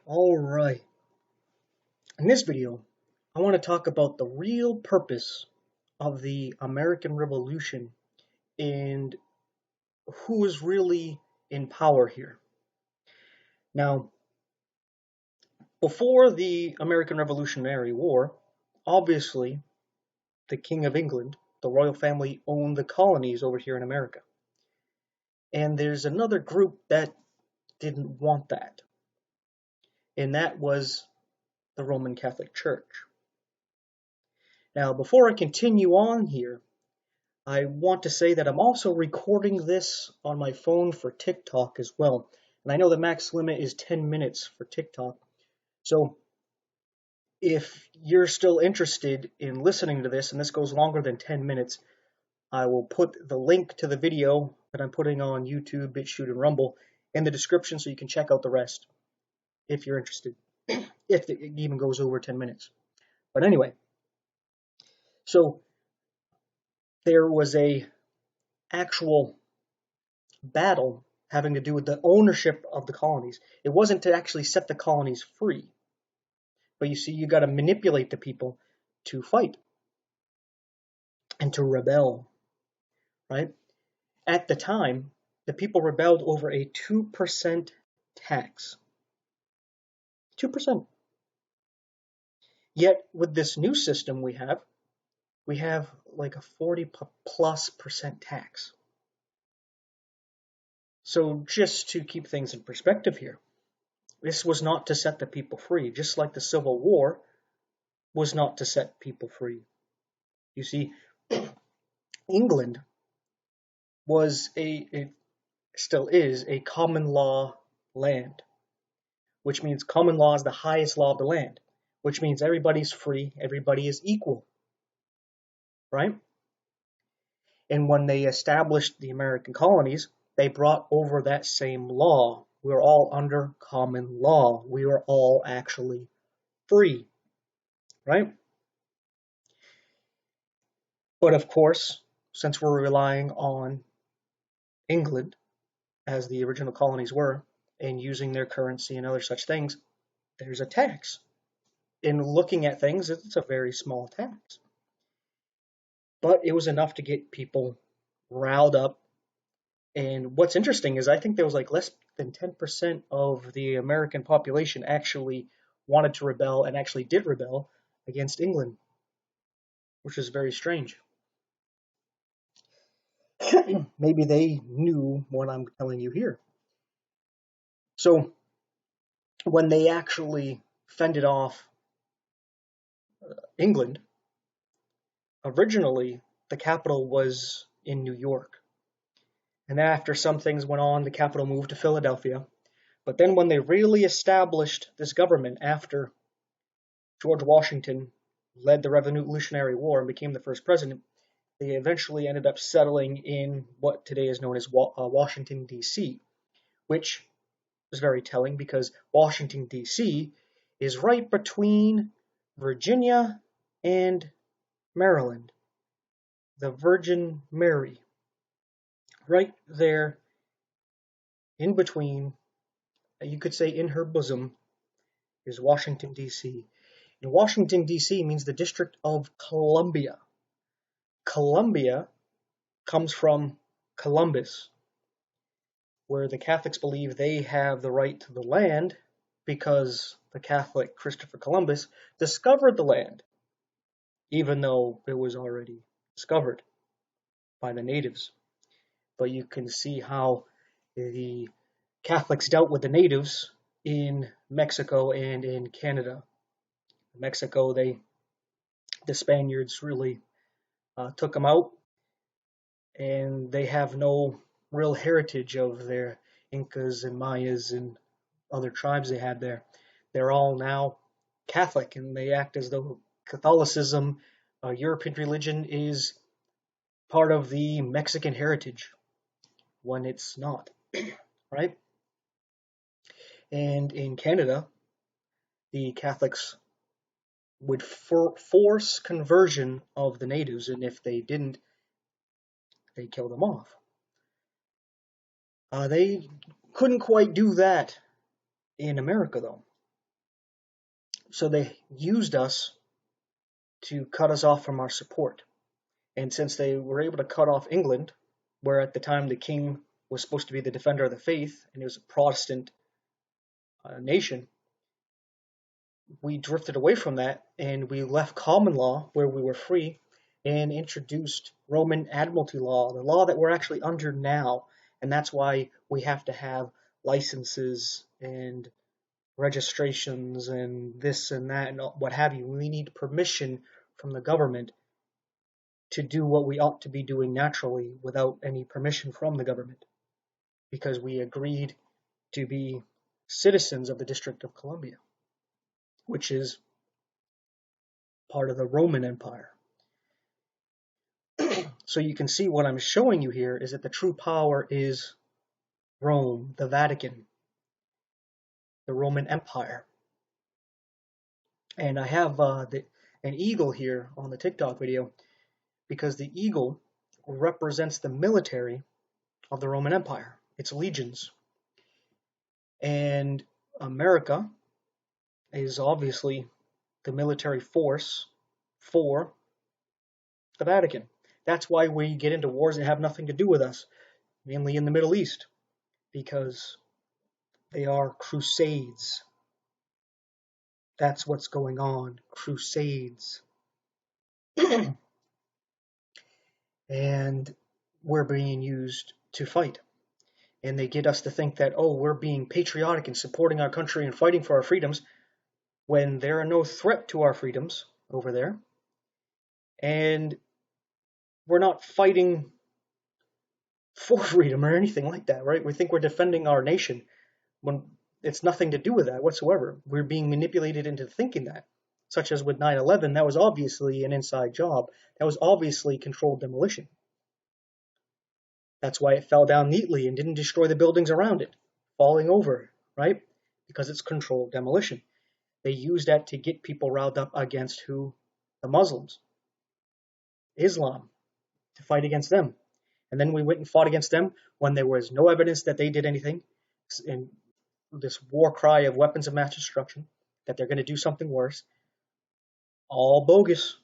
Alright, in this video, I want to talk about the real purpose of the American Revolution and who is really in power here. Now, before the American Revolutionary War, obviously, the King of England, the royal family, owned the colonies over here in America. And there's another group that didn't want that, and that was the Roman Catholic Church. Now, before I continue on here, I want to say that I'm also recording this on my phone for TikTok as well. And I know the max limit is 10 minutes for TikTok. So if you're still interested in listening to this, and this goes longer than 10 minutes, I will put the link to the video that I'm putting on YouTube, BitChute, and Rumble in the description so you can check out the rest if you're interested, if it even goes over 10 minutes. But anyway, so there was a actual battle having to do with the ownership of the colonies. It wasn't to actually set the colonies free. But you see, you got to manipulate the people to fight and to rebel, right? At the time, the people rebelled over a 2% tax. 2%. Yet, with this new system we have like a 40+% tax. So just to keep things in perspective here, this was not to set the people free, just like the Civil War was not to set people free. You see, England was it still is a common law land, which means common law is the highest law of the land, which means everybody's free, everybody is equal, right? And when they established the American colonies, they brought over that same law. We were all under common law. We were all actually free, right? But of course, since we're relying on England, as the original colonies were, and using their currency and other such things, there's a tax. In looking at things, it's a very small tax. But it was enough to get people riled up. And what's interesting is I think there was like less than 10% of the American population actually wanted to rebel and actually did rebel against England, which is very strange. Maybe they knew what I'm telling you here. So when they actually fended off England, originally the capital was in New York. And after some things went on, the capital moved to Philadelphia. But then when they really established this government after George Washington led the Revolutionary War and became the first president, they eventually ended up settling in what today is known as Washington, D.C., which is very telling because Washington, D.C. is right between Virginia and Maryland. The Virgin Mary, right there in between, you could say in her bosom, is Washington, D.C. And Washington, D.C. means the District of Columbia. Columbia comes from Columbus, where the Catholics believe they have the right to the land because the Catholic Christopher Columbus discovered the land, even though it was already discovered by the natives. But you can see how the Catholics dealt with the natives in Mexico and in Canada. In Mexico, the Spaniards really took them out, and they have no real heritage of their Incas and Mayas and other tribes they had there. They're all now Catholic, and they act as though Catholicism, European religion, is part of the Mexican heritage, when it's not, right? And in Canada, the Catholics would force conversion of the natives, and if they didn't, they kill them off. They couldn't quite do that in America, though. So they used us to cut us off from our support. And since they were able to cut off England, where at the time the king was supposed to be the defender of the faith, and it was a Protestant nation, we drifted away from that and we left common law where we were free and introduced Roman admiralty law, the law that we're actually under now. And that's why we have to have licenses and registrations and this and that and what have you. We need permission from the government to do what we ought to be doing naturally without any permission from the government, because we agreed to be citizens of the District of Columbia, which is part of the Roman Empire. So you can see what I'm showing you here is that the true power is Rome, the Vatican, the Roman Empire. And I have an eagle here on the TikTok video because the eagle represents the military of the Roman Empire, its legions. And America is obviously the military force for the Vatican. That's why we get into wars that have nothing to do with us, mainly in the Middle East, because they are crusades. That's what's going on, crusades. And we're being used to fight. And they get us to think that, oh, we're being patriotic and supporting our country and fighting for our freedoms, when there are no threat to our freedoms over there. And we're not fighting for freedom or anything like that, right? We think we're defending our nation when it's nothing to do with that whatsoever. We're being manipulated into thinking that, such as with 9/11, that was obviously an inside job. That was obviously controlled demolition. That's why it fell down neatly and didn't destroy the buildings around it, falling over, right? Because it's controlled demolition. They used that to get people riled up against who? The Muslims, Islam, to fight against them. And then we went and fought against them when there was no evidence that they did anything. And this war cry of weapons of mass destruction, that they're going to do something worse. All bogus,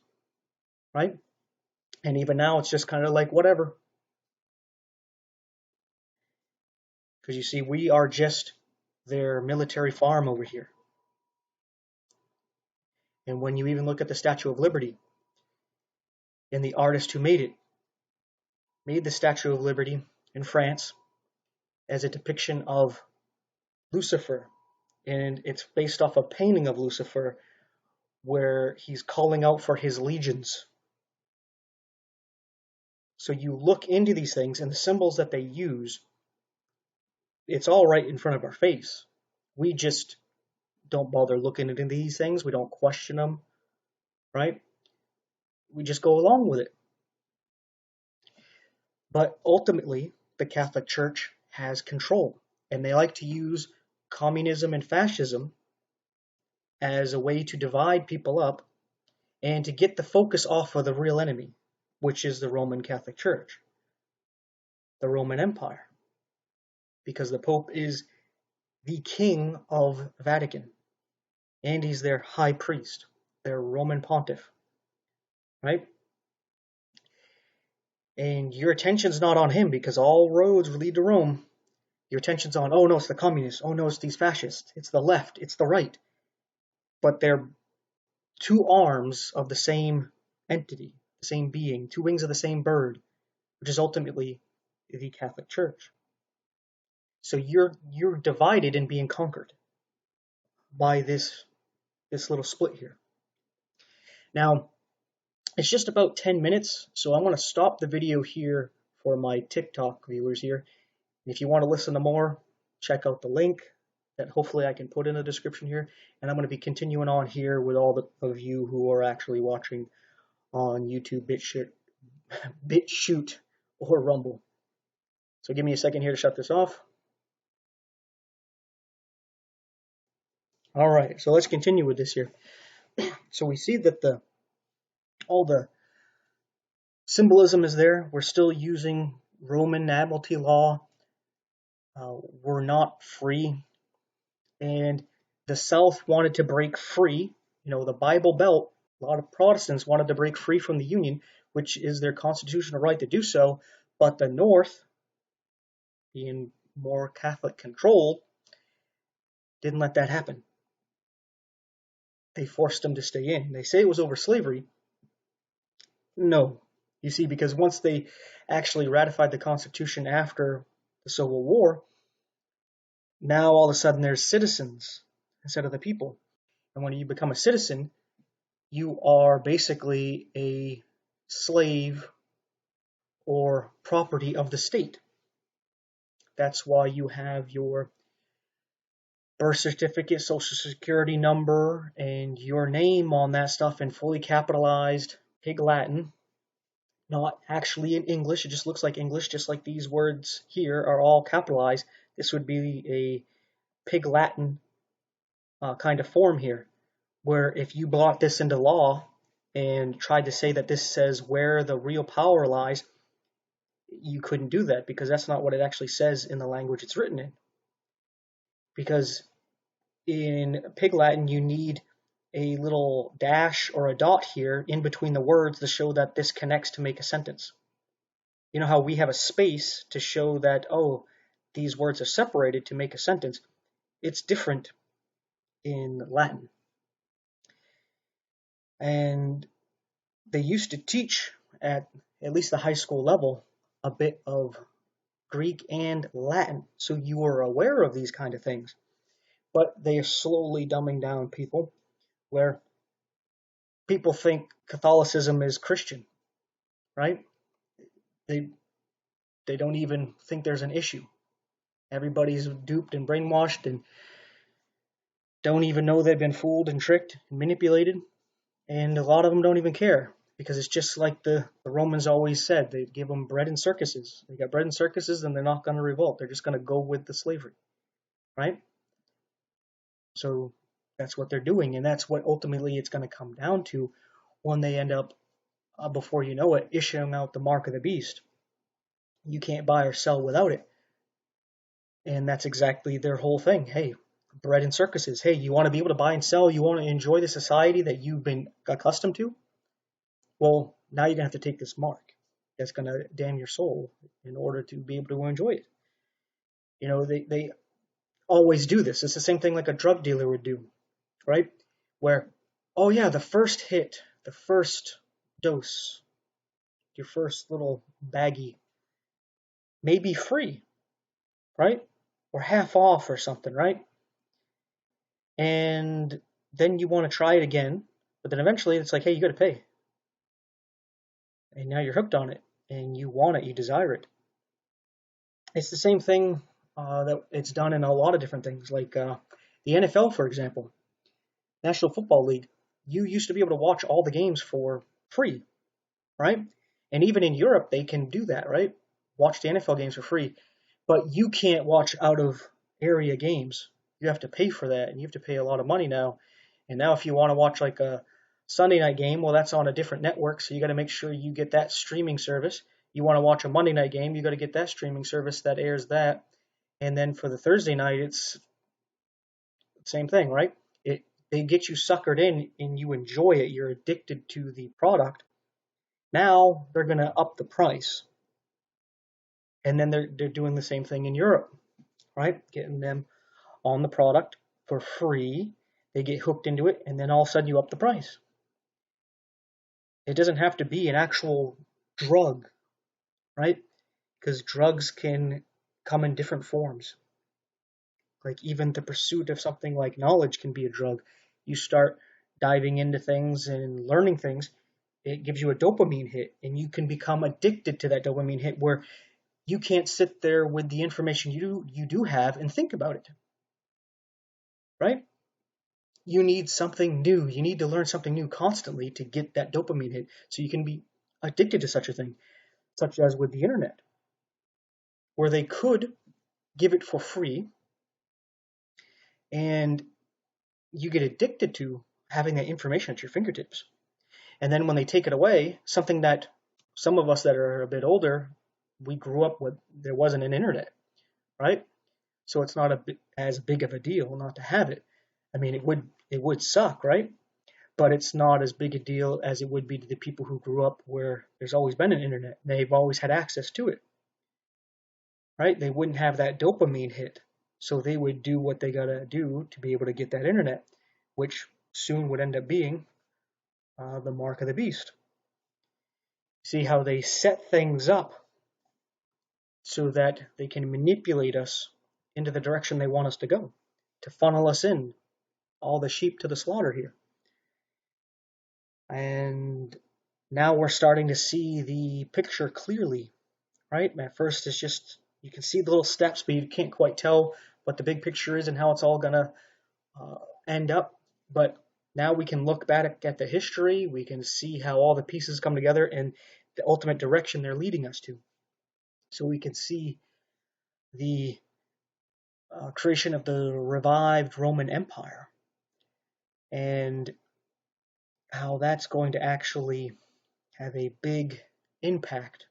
right? And even now it's just kind of like whatever. Because you see, we are just their military farm over here. And when you even look at the Statue of Liberty, and the artist who made it, made the Statue of Liberty in France as a depiction of Lucifer. And it's based off a painting of Lucifer where he's calling out for his legions. So you look into these things and the symbols that they use, it's all right in front of our face. We just don't bother looking into these things. We don't question them, right? We just go along with it. But ultimately, the Catholic Church has control, and they like to use communism and fascism as a way to divide people up and to get the focus off of the real enemy, which is the Roman Catholic Church, the Roman Empire, because the Pope is the king of Vatican, and he's their high priest, their Roman pontiff, right? And your attention's not on him because all roads lead to Rome. Your attention's on, oh no, it's the communists, oh no, it's these fascists, it's the left, it's the right. But they're two arms of the same entity, the same being, two wings of the same bird, which is ultimately the Catholic Church. So you're divided and being conquered by this little split here. Now, it's just about 10 minutes, so I want to stop the video here for my TikTok viewers here. And if you want to listen to more, check out the link that hopefully I can put in the description here. And I'm going to be continuing on here with all of you who are actually watching on YouTube, BitChute, or Rumble. So give me a second here to shut this off. All right, so let's continue with this here. So we see that all the symbolism is there. We're still using Roman admiralty law. We're not free. And the South wanted to break free. The Bible Belt, a lot of Protestants wanted to break free from the Union, which is their constitutional right to do so. But the North, being more Catholic controlled, didn't let that happen. They forced them to stay in. They say it was over slavery. No. You see, because once they actually ratified the Constitution after the Civil War, now all of a sudden there's citizens instead of the people. And when you become a citizen, you are basically a slave or property of the state. That's why you have your birth certificate, social security number, and your name on that stuff in fully capitalized Pig Latin, not actually in English. It just looks like English, just like these words here are all capitalized. This would be a Pig Latin kind of form here, where if you brought this into law and tried to say that this says where the real power lies, you couldn't do that because that's not what it actually says in the language it's written in. Because in Pig Latin, you need a little dash or a dot here in between the words to show that this connects to make a sentence. You know how we have a space to show that, oh, these words are separated to make a sentence? It's different in Latin. And they used to teach at least the high school level a bit of Greek and Latin, so you were aware of these kind of things. But they are slowly dumbing down people, where people think Catholicism is Christian, right? They don't even think there's an issue. Everybody's duped and brainwashed and don't even know they've been fooled and tricked and manipulated. And a lot of them don't even care because it's just like the Romans always said. They give them bread and circuses. They got bread and circuses and they're not going to revolt. They're just going to go with the slavery, right? So that's what they're doing. And that's what ultimately it's going to come down to when they end up, before you know it, issuing out the mark of the beast. You can't buy or sell without it. And that's exactly their whole thing. Hey, bread and circuses. Hey, you want to be able to buy and sell? You want to enjoy the society that you've been accustomed to? Well, now you're going to have to take this mark. That's going to damn your soul in order to be able to enjoy it. They always do this. It's the same thing like a drug dealer would do, right? Where, oh yeah, the first hit, the first dose, your first little baggie may be free, right? Or half off or something, right? And then you want to try it again, but then eventually it's like, hey, you got to pay. And now you're hooked on it, and you want it, you desire it. It's the same thing that it's done in a lot of different things, like the NFL, for example, National Football League. You used to be able to watch all the games for free, right? And even in Europe, they can do that, right? Watch the NFL games for free. But you can't watch out of area games. You have to pay for that, and you have to pay a lot of money now. And now if you want to watch like a Sunday night game, well, that's on a different network, so you got to make sure you get that streaming service. You want to watch a Monday night game, you got to get that streaming service that airs that. And then for the Thursday night, it's the same thing, right? They get you suckered in, and you enjoy it. You're addicted to the product. Now they're going to up the price. And then they're doing the same thing in Europe, right? Getting them on the product for free. They get hooked into it, and then all of a sudden you up the price. It doesn't have to be an actual drug, right? Because drugs can come in different forms. Like even the pursuit of something like knowledge can be a drug. You start diving into things and learning things, it gives you a dopamine hit, and you can become addicted to that dopamine hit where you can't sit there with the information you do have and think about it, right? You need something new. You need to learn something new constantly to get that dopamine hit so you can be addicted to such a thing, such as with the internet, where they could give it for free and you get addicted to having that information at your fingertips. And then when they take it away, something that some of us that are a bit older, we grew up with, there wasn't an internet, right? So it's not as big of a deal not to have it. I mean, it would suck, right? But it's not as big a deal as it would be to the people who grew up where there's always been an internet. They've always had access to it, right? They wouldn't have that dopamine hit. So they would do what they gotta do to be able to get that internet, which soon would end up being the mark of the beast. See how they set things up so that they can manipulate us into the direction they want us to go, to funnel us in, all the sheep to the slaughter here. And now we're starting to see the picture clearly, right? At first, it's just, you can see the little steps, but you can't quite tell what the big picture is and how it's all going to end up. But now we can look back at the history, we can see how all the pieces come together and the ultimate direction they're leading us to. So we can see the creation of the revived Roman Empire and how that's going to actually have a big impact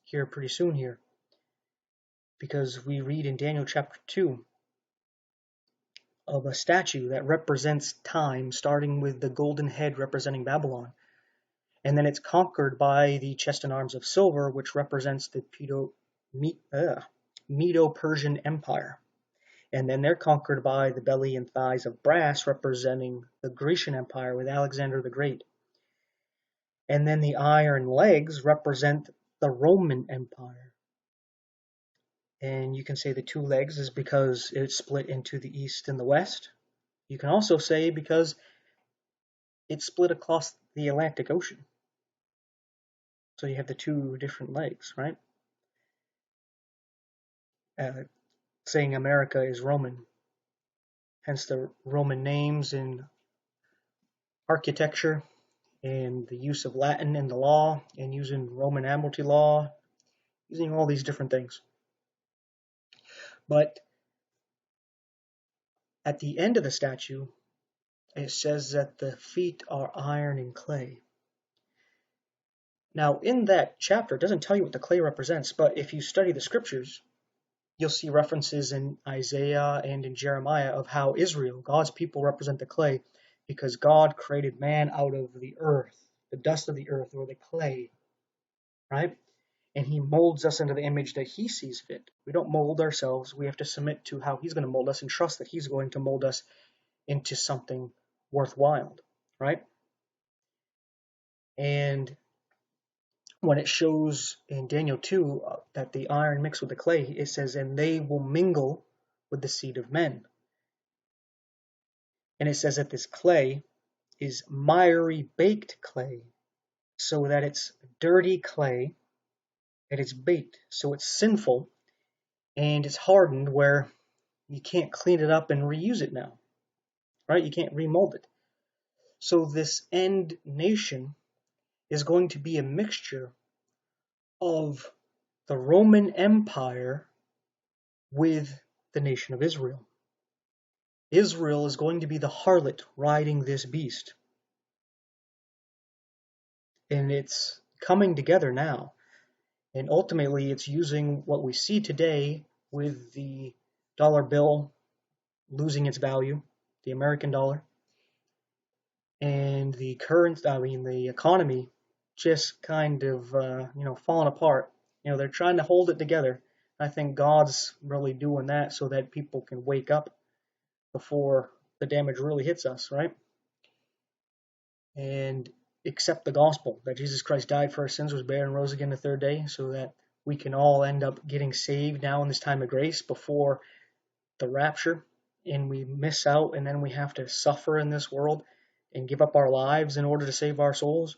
here pretty soon here. Because we read in Daniel chapter 2 of a statue that represents time, starting with the golden head representing Babylon. And then it's conquered by the chest and arms of silver, which represents the Medo-Persian Empire. And then they're conquered by the belly and thighs of brass, representing the Grecian Empire with Alexander the Great. And then the iron legs represent the Roman Empire. And you can say the two legs is because it's split into the east and the west. You can also say because it's split across the Atlantic Ocean. So you have the two different legs, right? Saying America is Roman. Hence the Roman names in architecture and the use of Latin in the law and using Roman admiralty law, using all these different things. But at the end of the statue, it says that the feet are iron and clay. Now, in that chapter, it doesn't tell you what the clay represents, but if you study the scriptures, you'll see references in Isaiah and in Jeremiah of how Israel, God's people, represent the clay because God created man out of the earth, the dust of the earth, or the clay, right? And he molds us into the image that he sees fit. We don't mold ourselves. We have to submit to how he's going to mold us and trust that he's going to mold us into something worthwhile, right? And when it shows in Daniel 2 that the iron mixed with the clay, it says, and they will mingle with the seed of men. And it says that this clay is miry baked clay, so that it's dirty clay, and it's baked, so it's sinful, and it's hardened where you can't clean it up and reuse it now, right? You can't remold it. So this end nation is going to be a mixture of the Roman Empire with the nation of Israel. Israel is going to be the harlot riding this beast. And it's coming together now. And ultimately, it's using what we see today with the dollar bill losing its value, the American dollar, and the the economy just kind of, falling apart. They're trying to hold it together. I think God's really doing that so that people can wake up before the damage really hits us, right? And accept the gospel that Jesus Christ died for our sins, was buried, and rose again the third day, so that we can all end up getting saved now in this time of grace before the rapture, and we miss out, and then we have to suffer in this world and give up our lives in order to save our souls.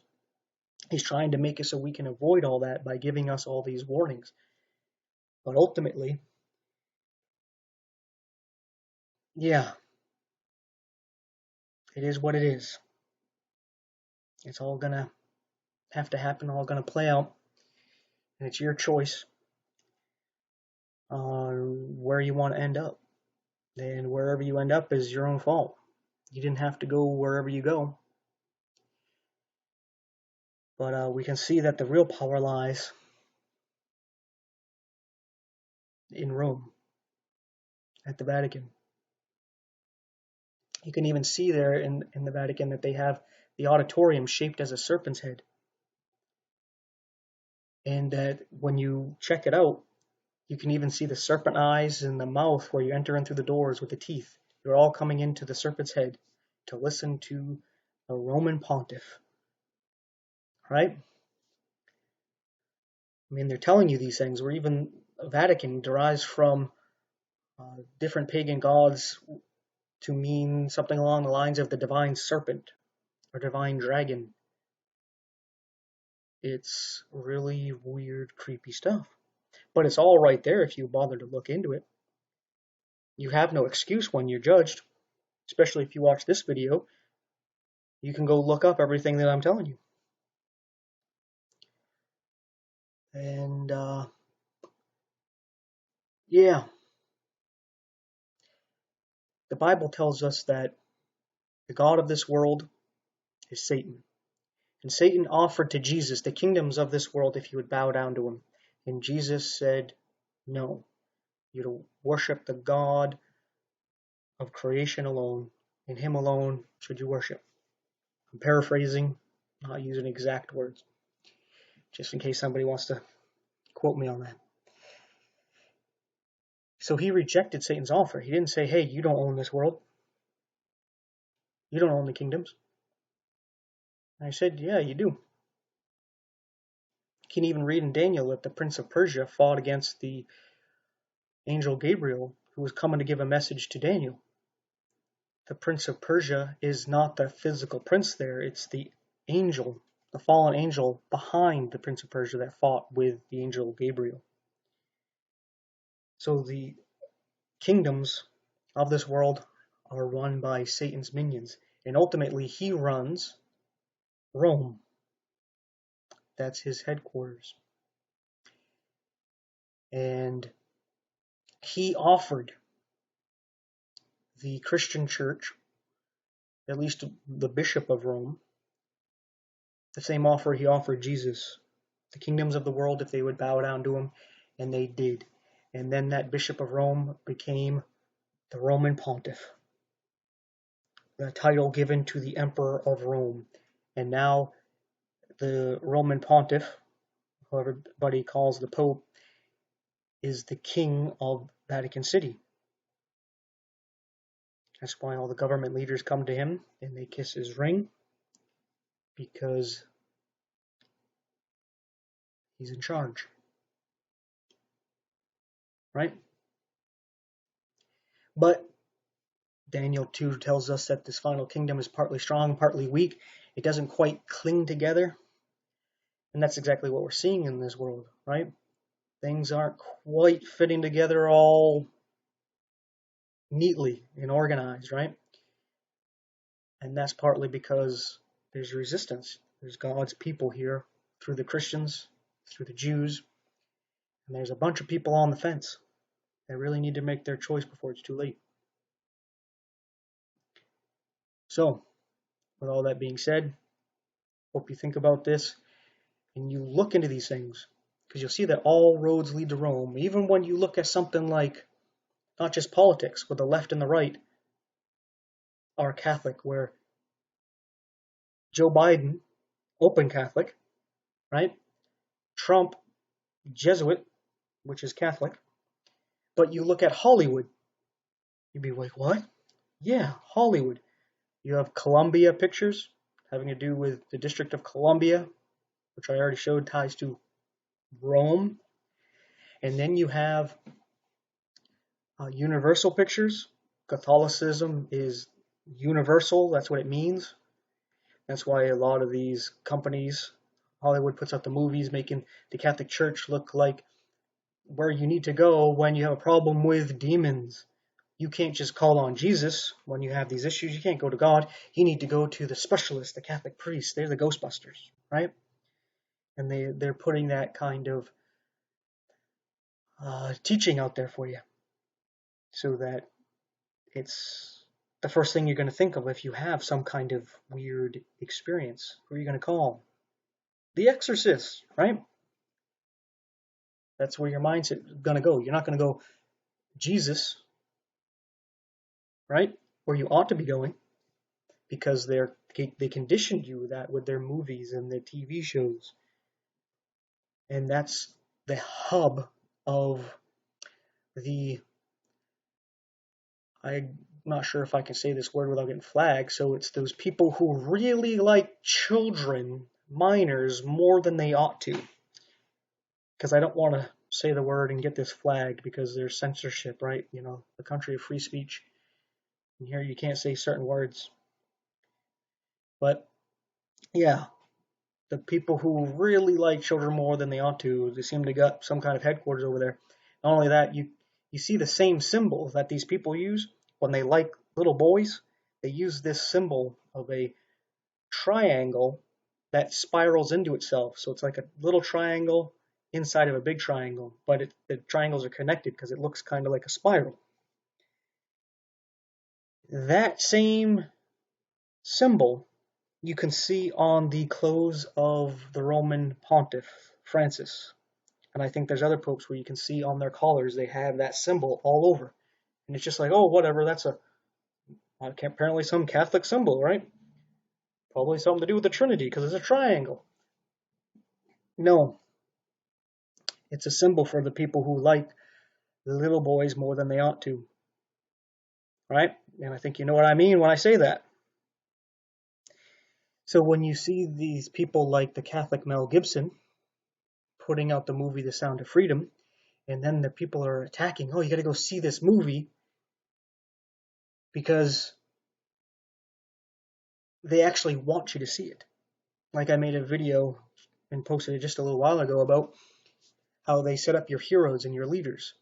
He's trying to make it so we can avoid all that by giving us all these warnings. But ultimately, yeah, it is what it is. It's all going to have to happen, all going to play out, and it's your choice on where you want to end up. And wherever you end up is your own fault. You didn't have to go wherever you go. But we can see that the real power lies in Rome, at the Vatican. You can even see there in the Vatican that they have the auditorium shaped as a serpent's head. And that when you check it out, you can even see the serpent eyes in the mouth where you enter in through the doors with the teeth. You're all coming into the serpent's head to listen to a Roman pontiff. Right? I mean, they're telling you these things, where even Vatican derives from different pagan gods to mean something along the lines of the divine serpent or divine dragon. It's really weird, creepy stuff. But it's all right there if you bother to look into it. You have no excuse when you're judged, especially if you watch this video. You can go look up everything that I'm telling you. And, yeah. The Bible tells us that the God of this world is Satan. And Satan offered to Jesus the kingdoms of this world if he would bow down to him. And Jesus said, no, you worship the God of creation alone, and him alone should you worship. I'm paraphrasing, not using exact words, just in case somebody wants to quote me on that. So he rejected Satan's offer. He didn't say, hey, you don't own this world. You don't own the kingdoms. And I said, yeah, you do. You can even read in Daniel that the prince of Persia fought against the angel Gabriel, who was coming to give a message to Daniel. The prince of Persia is not the physical prince there. It's the angel, the fallen angel behind the prince of Persia that fought with the angel Gabriel. So the kingdoms of this world are run by Satan's minions. And ultimately, he runs Rome. That's his headquarters. And he offered the Christian church, at least the bishop of Rome, the same offer he offered Jesus. The kingdoms of the world if they would bow down to him, and they did. And then that bishop of Rome became the Roman pontiff, the title given to the emperor of Rome. And now the Roman pontiff, who everybody calls the Pope, is the king of Vatican City. That's why all the government leaders come to him and they kiss his ring, because he's in charge. Right? But Daniel 2 tells us that this final kingdom is partly strong, partly weak. It doesn't quite cling together. And that's exactly what we're seeing in this world, right? Things aren't quite fitting together all neatly and organized, right? And that's partly because there's resistance. There's God's people here through the Christians, through the Jews, and there's a bunch of people on the fence. They really need to make their choice before it's too late. So, with all that being said, hope you think about this and you look into these things, because you'll see that all roads lead to Rome. Even when you look at something like not just politics, but the left and the right are Catholic, where Joe Biden, open Catholic, right? Trump, Jesuit, which is Catholic. But you look at Hollywood, you'd be like, what? Yeah, Hollywood. You have Columbia Pictures, having to do with the District of Columbia, which I already showed ties to Rome. And then you have Universal Pictures. Catholicism is universal. That's what it means. That's why a lot of these companies, Hollywood puts out the movies making the Catholic Church look like where you need to go when you have a problem with demons. You can't just call on Jesus when you have these issues. You can't go to God. You need to go to the specialist, the Catholic priest. They're the Ghostbusters, right? And they're putting that kind of teaching out there for you, so that it's the first thing you're going to think of if you have some kind of weird experience. Who are you going to call? The Exorcist, right? That's where your mindset is going to go. You're not going to go Jesus, right? where you ought to be going, because they conditioned you that with their movies and their TV shows. And that's the hub of I'm not sure if I can say this word without getting flagged. So it's those people who really like children, minors, more than they ought to. Because I don't want to say the word and get this flagged because there's censorship, right? You know, the country of free speech. And here you can't say certain words. But yeah, the people who really like children more than they ought to, they seem to got some kind of headquarters over there. Not only that, you see the same symbol that these people use when they like little boys. They use this symbol of a triangle that spirals into itself. So it's like a little triangle inside of a big triangle, but the triangles are connected because it looks kind of like a spiral. That same symbol you can see on the clothes of the Roman pontiff, Francis. And I think there's other popes where you can see on their collars they have that symbol all over. And it's just like, oh, whatever, that's apparently some Catholic symbol, right? Probably something to do with the Trinity because it's a triangle. No. It's a symbol for the people who like little boys more than they ought to. Right? And I think you know what I mean when I say that. So when you see these people like the Catholic Mel Gibson putting out the movie The Sound of Freedom, and then the people are attacking, oh, you got to go see this movie because they actually want you to see it. Like I made a video and posted it just a little while ago about how they set up your heroes and your leaders.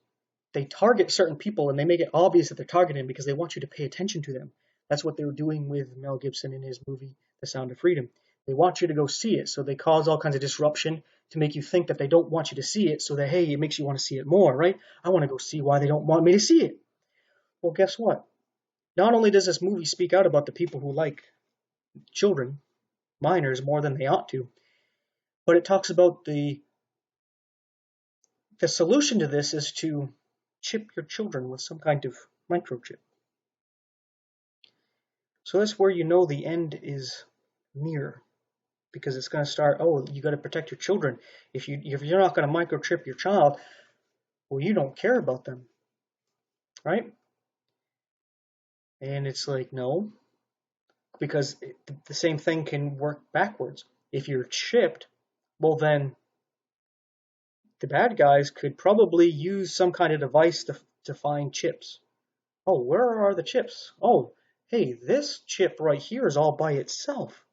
They target certain people and they make it obvious that they're targeting because they want you to pay attention to them. That's what they were doing with Mel Gibson in his movie The Sound of Freedom. They want you to go see it, so they cause all kinds of disruption to make you think that they don't want you to see it, so that, hey, it makes you want to see it more, right? I want to go see why they don't want me to see it. Well, guess what? Not only does this movie speak out about the people who like children, minors, more than they ought to, but it talks about the solution to this is to chip your children with some kind of microchip. So that's where you know the end is near, because it's going to start, oh, you got to protect your children. If you're not going to microchip your child, well, you don't care about them, right? And it's like, no, because the same thing can work backwards. If you're chipped, well, then the bad guys could probably use some kind of device to find chips. Oh, where are the chips? Oh, hey, this chip right here is all by itself.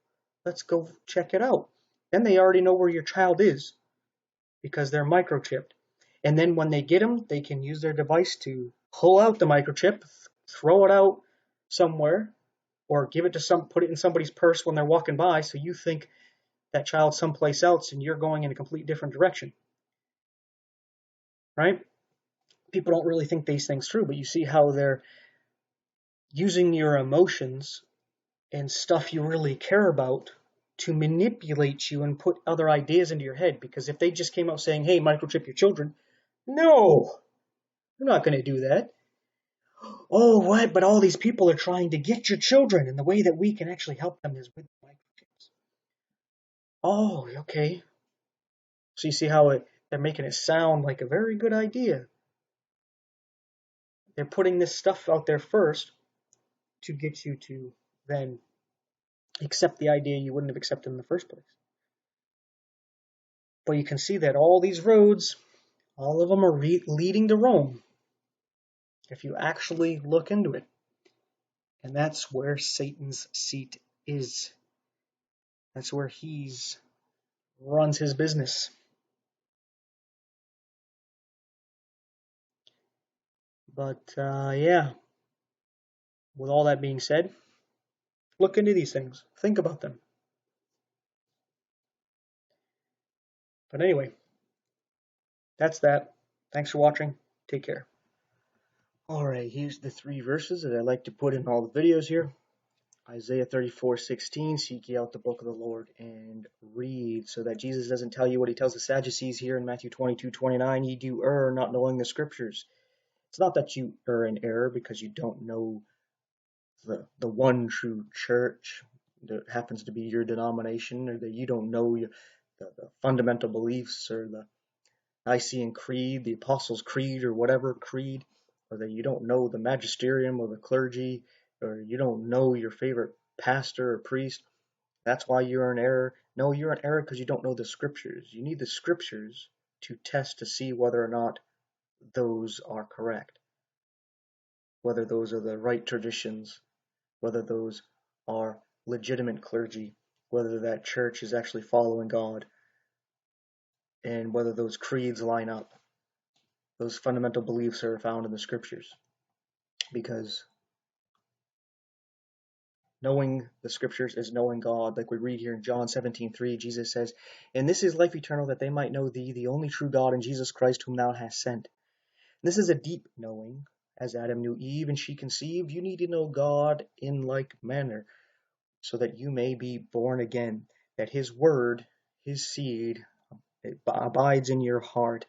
Let's go check it out. Then they already know where your child is because they're microchipped. And then when they get them, they can use their device to pull out the microchip, throw it out somewhere, or give it to put it in somebody's purse when they're walking by, so you think that child's someplace else and you're going in a complete different direction. Right? People don't really think these things through, but you see how they're using your emotions and stuff you really care about to manipulate you and put other ideas into your head. Because if they just came out saying, hey, microchip your children, no, I'm not going to do that. Oh, what? But all these people are trying to get your children, and the way that we can actually help them is with microchips. Oh, okay. So you see how they're making it sound like a very good idea. They're putting this stuff out there first to get you to then accept the idea you wouldn't have accepted in the first place. But you can see that all these roads, all of them are leading to Rome, if you actually look into it. And that's where Satan's seat is. That's where he runs his business. But yeah, with all that being said, look into these things. Think about them. But anyway, that's that. Thanks for watching. Take care. Alright, here's the 3 verses that I like to put in all the videos here. Isaiah 34:16, seek ye out the book of the Lord and read, so that Jesus doesn't tell you what he tells the Sadducees here in Matthew 22:29, ye do err, not knowing the scriptures. It's not that you err in error because you don't know the one true church that happens to be your denomination, or that you don't know the fundamental beliefs, or the Nicene Creed, the Apostles' Creed, or whatever creed, or that you don't know the magisterium or the clergy, or you don't know your favorite pastor or priest, that's why you're in error. No, you're in error because you don't know the scriptures. You need the scriptures to test to see whether or not those are correct, whether those are the right traditions, whether those are legitimate clergy, whether that church is actually following God, and whether those creeds line up. Those fundamental beliefs are found in the scriptures. Because knowing the scriptures is knowing God. Like we read here in John 17:3, Jesus says, "And this is life eternal, that they might know thee, the only true God, and Jesus Christ, whom thou hast sent." This is a deep knowing. As Adam knew Eve and she conceived, you need to know God in like manner, so that you may be born again, that his word, his seed, it abides in your heart.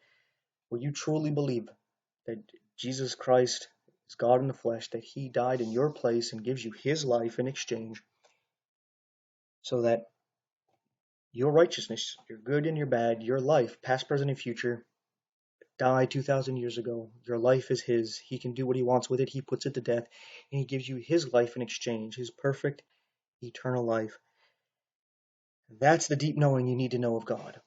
Will you truly believe that Jesus Christ is God in the flesh, that he died in your place and gives you his life in exchange, so that your righteousness, your good and your bad, your life, past, present, and future, died 2,000 years ago. Your life is his. He can do what he wants with it. He puts it to death, and he gives you his life in exchange, his perfect, eternal life. That's the deep knowing you need to know of God.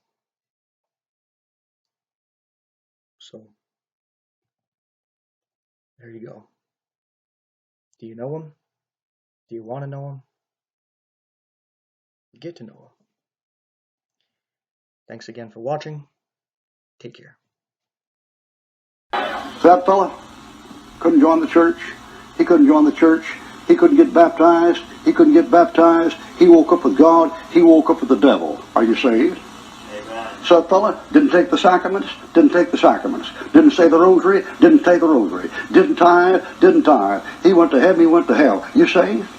So, there you go. Do you know him? Do you want to know him? Get to know him. Thanks again for watching. Take care. So that fella couldn't join the church. He couldn't join the church. He couldn't get baptized. He couldn't get baptized. He woke up with God. He woke up with the devil. Are you saved? Amen. So that fella didn't take the sacraments. Didn't take the sacraments. Didn't say the rosary. Didn't say the rosary. Didn't tithe. Didn't tithe. He went to heaven. He went to hell. You saved?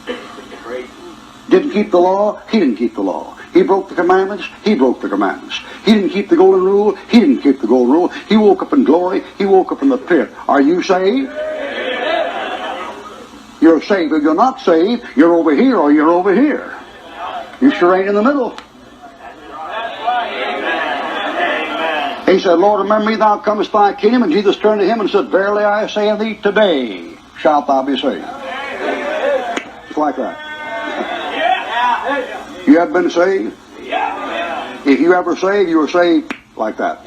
Didn't keep the law. He didn't keep the law. He broke the commandments. He broke the commandments. He didn't keep the golden rule. He didn't keep the golden rule. He woke up in glory. He woke up in the pit. Are you saved? You're saved. If you're not saved, you're over here or you're over here. You sure ain't in the middle. He said, Lord, remember me, thou comest thy kingdom. And Jesus turned to him and said, Verily I say unto thee, today shalt thou be saved. Just like that. You have been saved? If you ever saved, you were saved like that.